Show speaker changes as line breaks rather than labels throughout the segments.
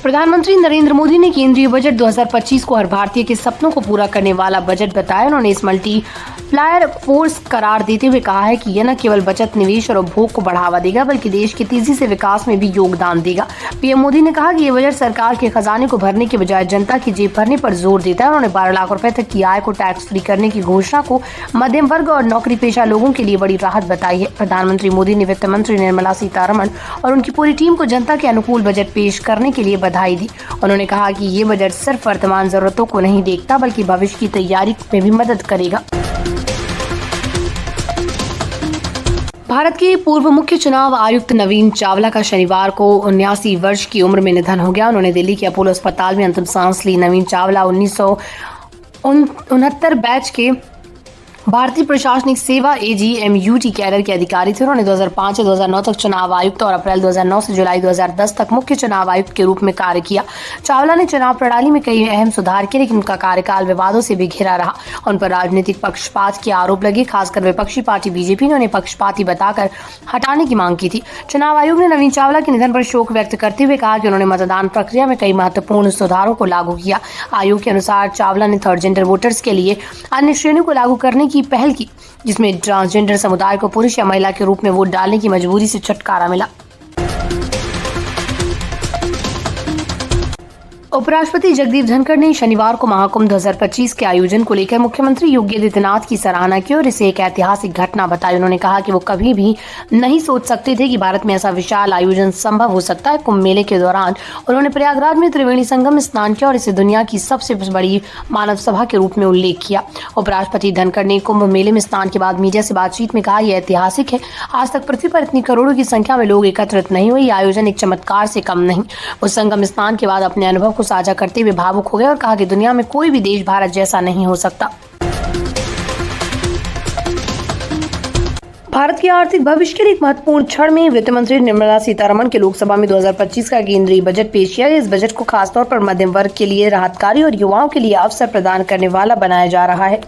प्रधानमंत्री नरेंद्र मोदी ने केंद्रीय बजट 2025 को हर भारतीय के सपनों को पूरा करने वाला बजट बताया। उन्होंने इस मल्टीप्लायर फोर्स करार देते हुए कहा है कि यह न केवल बचत, निवेश और उपभोग को बढ़ावा देगा बल्कि देश के तेजी से विकास में भी योगदान देगा। पीएम मोदी ने कहा कि यह बजट सरकार के खजाने को भरने के बजाय जनता की जेब भरने पर जोर देता है। उन्होंने 12 लाख रुपए तक की आय को टैक्स फ्री करने की घोषणा को मध्यम वर्ग और नौकरी पेशा लोगों के लिए बड़ी राहत बताई है। प्रधानमंत्री मोदी ने वित्त मंत्री निर्मला सीतारमण और उनकी पूरी टीम को जनता के अनुकूल बजट पेश करने के लिए बधाई दी। उन्होंने कहा कि ये बजट सिर्फ वर्तमान जरूरतों को नहीं देखता बल्कि भविष्य की तैयारी में भी मदद करेगा। भारत के पूर्व मुख्य चुनाव आयुक्त नवीन चावला का शनिवार को 79 वर्ष की उम्र में निधन हो गया। उन्होंने दिल्ली के अपोलो अस्पताल में अंतिम सांस ली। नवीन चावला 1969 बैच के भारतीय प्रशासनिक सेवा AGMUT कैडर के अधिकारी थे। उन्होंने 2005 से 2009 तक चुनाव आयुक्त और अप्रैल 2009 से जुलाई 2010 तक मुख्य चुनाव आयुक्त के रूप में कार्य किया। चावला ने चुनाव प्रणाली में कई अहम सुधार किए, लेकिन उनका कार्यकाल विवादों से भी घिरा रहा। उन पर राजनीतिक पक्षपात के आरोप लगे। खासकर विपक्षी पार्टी बीजेपी ने उन्हें पक्षपाती बताकर हटाने की मांग की थी। चुनाव आयोग ने नवीन चावला के निधन पर शोक व्यक्त करते हुए कहा कि उन्होंने मतदान प्रक्रिया में कई महत्वपूर्ण सुधारों को लागू किया। आयोग के अनुसार चावला ने थर्ड जेंडर वोटर्स के लिए अन्य श्रेणियों को लागू करने की पहल की, जिसमें ट्रांसजेंडर समुदाय को पुरुष या महिला के रूप में वोट डालने की मजबूरी से छुटकारा मिला। उपराष्ट्रपति जगदीप धनखड़ ने शनिवार को महाकुंभ 2025 के आयोजन को लेकर मुख्यमंत्री योगी आदित्यनाथ की सराहना की और इसे एक ऐतिहासिक घटना बताई। उन्होंने कहा कि वो कभी भी नहीं सोच सकते थे कि भारत में ऐसा विशाल आयोजन संभव हो सकता है। कुंभ मेले के दौरान उन्होंने प्रयागराज में त्रिवेणी संगम में स्नान किया और इसे दुनिया की सबसे बड़ी मानव सभा के रूप में उल्लेख किया। उपराष्ट्रपति धनखड़ ने कुंभ मेले में स्नान के बाद मीडिया से बातचीत में कहा, यह ऐतिहासिक है। आज तक पृथ्वी पर इतनी करोड़ों की संख्या में लोग एकत्रित नहीं हुए। आयोजन एक चमत्कार से कम नहीं। उस संगम स्नान के बाद अपने अनुभव को साझा करते हुए भावुक हो गए और कहा कि दुनिया में कोई भी देश भारत जैसा नहीं हो सकता। भारत के आर्थिक भविष्य के लिए एक महत्वपूर्ण क्षण में वित्त मंत्री निर्मला सीतारमण के लोकसभा में 2025 का केंद्रीय बजट पेश किया गया। इस बजट को खासतौर पर मध्यम वर्ग के लिए राहतकारी और युवाओं के लिए अवसर प्रदान करने वाला बनाया जा रहा है।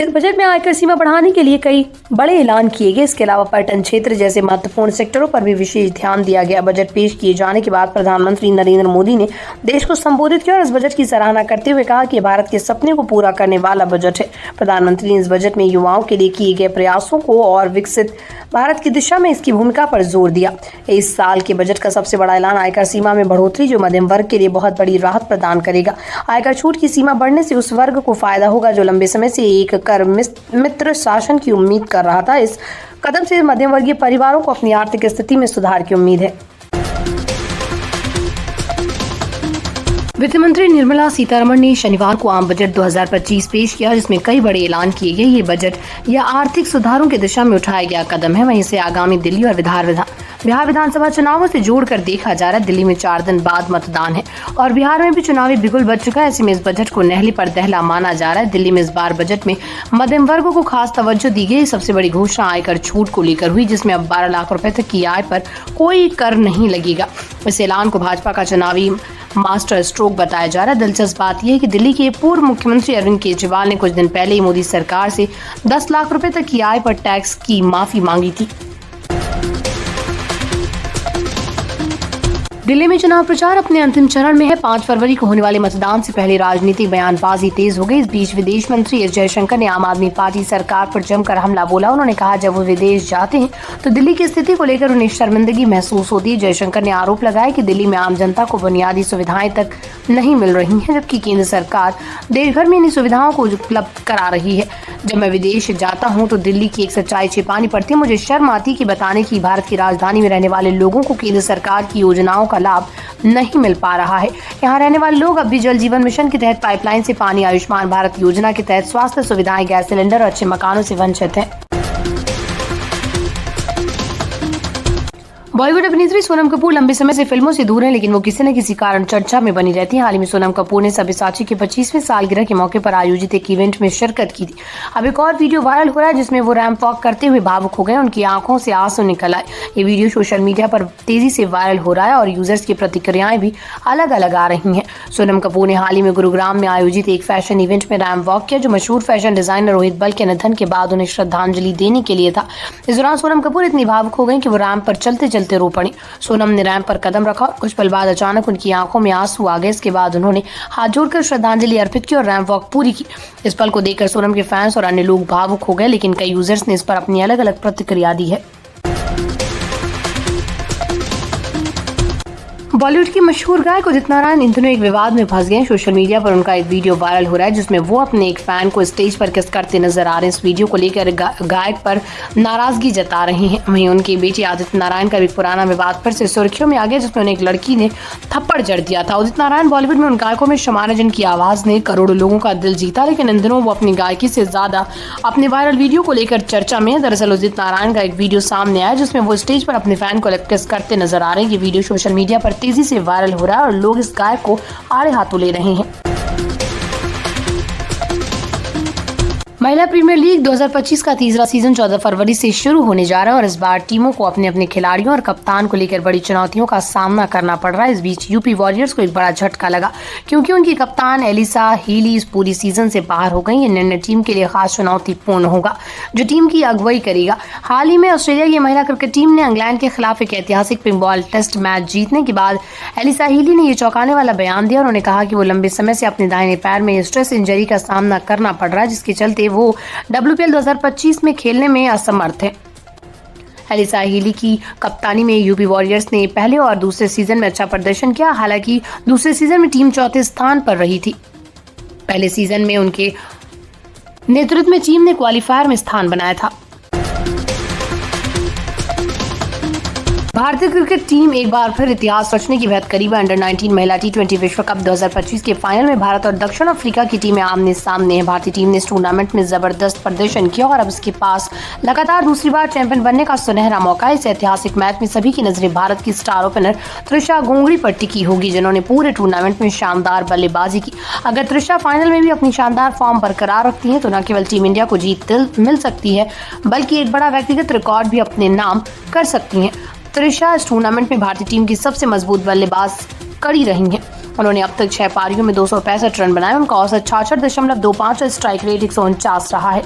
इस बजट में आयकर सीमा बढ़ाने के लिए कई बड़े ऐलान किए गए। इसके अलावा पर्यटन क्षेत्र जैसे महत्वपूर्ण सेक्टरों पर भी विशेष ध्यान दिया गया। बजट पेश किए जाने के बाद प्रधानमंत्री नरेंद्र मोदी ने देश को संबोधित किया और इस बजट की सराहना करते हुए कहा कि भारत के सपने को पूरा करने वाला बजट है। प्रधानमंत्री ने इस बजट में युवाओं के लिए किए गए प्रयासों को और विकसित भारत की दिशा में इसकी भूमिका पर जोर दिया। इस साल के बजट का सबसे बड़ा ऐलान आयकर सीमा में बढ़ोतरी, जो मध्यम वर्ग के लिए बहुत बड़ी राहत प्रदान करेगा। आयकर छूट की सीमा बढ़ने से उस वर्ग को फायदा होगा जो लंबे समय से एक कर मित्र शासन की उम्मीद कर रहा था। इस कदम से मध्यम वर्गीय परिवारों को अपनी आर्थिक स्थिति में सुधार की उम्मीद है। वित्त मंत्री निर्मला सीतारमण ने शनिवार को आम बजट 2025 पेश किया, जिसमें कई बड़े ऐलान किए गए। ये बजट या आर्थिक सुधारों की दिशा में उठाया गया कदम है। वहीं इसे आगामी दिल्ली और बिहार विधानसभा चुनावों से जोड़कर देखा जा रहा है। दिल्ली में 4 दिन बाद मतदान है और बिहार में भी चुनावी बिगुल बज चुका है। ऐसे में इस बजट को नहली पर दहला माना जा रहा है। दिल्ली में इस बार बजट में मध्यम वर्गों को खास तवज्जो दी गई। सबसे बड़ी घोषणा आयकर छूट को लेकर हुई, जिसमें अब 12 लाख रुपए तक की आय पर कोई कर नहीं लगेगा। इस ऐलान को भाजपा का चुनावी मास्टर स्ट्रोक बताया जा रहा है। दिलचस्प बात यह है कि दिल्ली के पूर्व मुख्यमंत्री अरविंद केजरीवाल ने कुछ दिन पहले ही मोदी सरकार से 10 लाख रुपए तक की आय पर टैक्स की माफी मांगी थी। दिल्ली में चुनाव प्रचार अपने अंतिम चरण में है। 5 फरवरी को होने वाले मतदान से पहले राजनीतिक बयानबाजी तेज हो गई। इस बीच विदेश मंत्री एस जयशंकर ने आम आदमी पार्टी सरकार पर जमकर हमला बोला। उन्होंने कहा, जब वो विदेश जाते हैं तो दिल्ली की स्थिति को लेकर उन्हें शर्मिंदगी महसूस होती है। जयशंकर ने आरोप लगाया कि दिल्ली में आम जनता को बुनियादी सुविधाएं तक नहीं मिल रही हैं, जबकि केंद्र सरकार देश भर में इन सुविधाओं को उपलब्ध करा रही है। जब मैं विदेश जाता हूं तो दिल्ली की एक सच्चाई छिपानी पड़ती है। मुझे शर्म आती कि बताने की भारत की राजधानी में रहने वाले लोगों को केंद्र सरकार की योजनाओं का लाभ नहीं मिल पा रहा है। यहाँ रहने वाले लोग अब भी जल जीवन मिशन के तहत पाइपलाइन से पानी, आयुष्मान भारत योजना के तहत स्वास्थ्य सुविधाएं, गैस सिलेंडर और अच्छे मकानों से वंचित हैं। बॉलीवुड अभिनेत्री सोनम कपूर लंबे समय से फिल्मों से दूर हैं, लेकिन वो किसी न किसी कारण चर्चा में बनी रहती हैं। हाल ही में सोनम कपूर ने सब्यसाची के 25वें सालगिरह के मौके पर आयोजित एक इवेंट में शिरकत की थी। अब एक और वीडियो वायरल हो रहा है, जिसमें वो रैंप वॉक करते हुए भावुक हो गए। उनकी आंखों से आंसू निकल आए। ये वीडियो सोशल मीडिया पर तेजी से वायरल हो रहा है और यूजर्स की प्रतिक्रियाएं भी अलग अलग आ रही हैं। सोनम कपूर ने हाल ही में गुरुग्राम में आयोजित एक फैशन इवेंट में रैंप वॉक किया, जो मशहूर फैशन डिजाइनर रोहित बल के निधन के बाद उन्हें श्रद्धांजलि देने के लिए था। इस दौरान सोनम कपूर इतनी भावुक हो गई कि वो रैंप पर चलते चलते रोते रो पड़ी। सोनम ने रैंप पर कदम रखा और कुछ पल बाद अचानक उनकी आंखों में आंसू आ गए। इसके बाद उन्होंने हाथ जोड़कर श्रद्धांजलि अर्पित की और रैंप वॉक पूरी की। इस पल को देखकर सोनम के फैंस और अन्य लोग भावुक हो गए, लेकिन कई यूजर्स ने इस पर अपनी अलग अलग प्रतिक्रिया दी है। बॉलीवुड की मशहूर गायक उदित नारायण इन दिनों एक विवाद में फंस गए। सोशल मीडिया पर उनका एक वीडियो वायरल हो रहा है जिसमें वो अपने एक फैन को स्टेज पर किस करते नजर आ रहे हैं। इस वीडियो को लेकर गायक पर नाराजगी जता रहे हैं। वहीं उनकी बेटी आदित्य नारायण का एक पुराना विवाद फिर से सुर्खियों में आ गया, जिसमें उन्हें एक लड़की ने थप्पड़ जड़ दिया था। उदित नारायण बॉलीवुड में उन गायकों में शामिल हैं जिनकी आवाज ने करोड़ों लोगों का दिल जीता, लेकिन इन दिनों वो अपनी गायकी से ज्यादा अपने वायरल वीडियो को लेकर चर्चा में है। दरअसल उदित नारायण का एक वीडियो सामने आया जिसमें वो स्टेज पर अपने फैन को किस करते नजर आ रहे हैं। ये वीडियो सोशल मीडिया पर तेजी से वायरल हो रहा है और लोग इस गायक को आड़े हाथों ले रहे हैं। महिला प्रीमियर लीग 2025 का तीसरा सीजन 14 फरवरी से शुरू होने जा रहा है और इस बार टीमों को अपने अपने खिलाड़ियों और कप्तान को लेकर बड़ी चुनौतियों का सामना करना पड़ रहा है। इस बीच यूपी वॉरियर्स को एक बड़ा झटका लगा क्योंकि उनकी कप्तान एलिसा हीली इस पूरी सीजन से बाहर हो गई। ये निर्णय टीम के लिए खास चुनौतीपूर्ण होगा जो टीम की अगुवाई करेगा। हाल ही में ऑस्ट्रेलिया की महिला क्रिकेट टीम ने इंग्लैंड के खिलाफ एक ऐतिहासिक पिंक बॉल टेस्ट मैच जीतने के बाद एलिसा हीली ने ये चौंकाने वाला बयान दिया और उन्होंने कहा कि वो लंबे समय से अपने दाहिने पैर में स्ट्रेस इंजरी का सामना करना पड़ रहा है, जिसके चलते वो WPL 2025 में खेलने में असमर्थ है। एलिसा हीली की कप्तानी में यूपी वॉरियर्स ने पहले और दूसरे सीजन में अच्छा प्रदर्शन किया। हालांकि दूसरे सीजन में टीम चौथे स्थान पर रही थी। पहले सीजन में उनके नेतृत्व में टीम ने क्वालीफायर में स्थान बनाया था। भारतीय क्रिकेट टीम एक बार फिर इतिहास रचने की बेहद करीब है। अंडर 19 महिला T20 विश्व कप 2025 के फाइनल में भारत और दक्षिण अफ्रीका की टीमें आमने सामने हैं। भारतीय टीम ने इस टूर्नामेंट में जबरदस्त प्रदर्शन किया और अब इसके पास लगातार दूसरी बार चैंपियन बनने का सुनहरा मौका है। इस ऐतिहासिक मैच में सभी की नजरें भारत की स्टार ओपनर त्रिशा गोंगड़ी पर टिकी होगी, जिन्होंने पूरे टूर्नामेंट में शानदार बल्लेबाजी की। अगर त्रिशा फाइनल में भी अपनी शानदार फॉर्म बरकरार रखती है तो न केवल टीम इंडिया को जीत मिल सकती है बल्कि एक बड़ा व्यक्तिगत रिकॉर्ड भी अपने नाम कर सकती है। त्रिशा इस टूर्नामेंट में भारतीय टीम की सबसे मजबूत बल्लेबाज कड़ी रही हैं। उन्होंने अब तक 6 पारियों में 265 रन बनाए। उनका औसत 66.25 स्ट्राइक रेट 149 रहा है।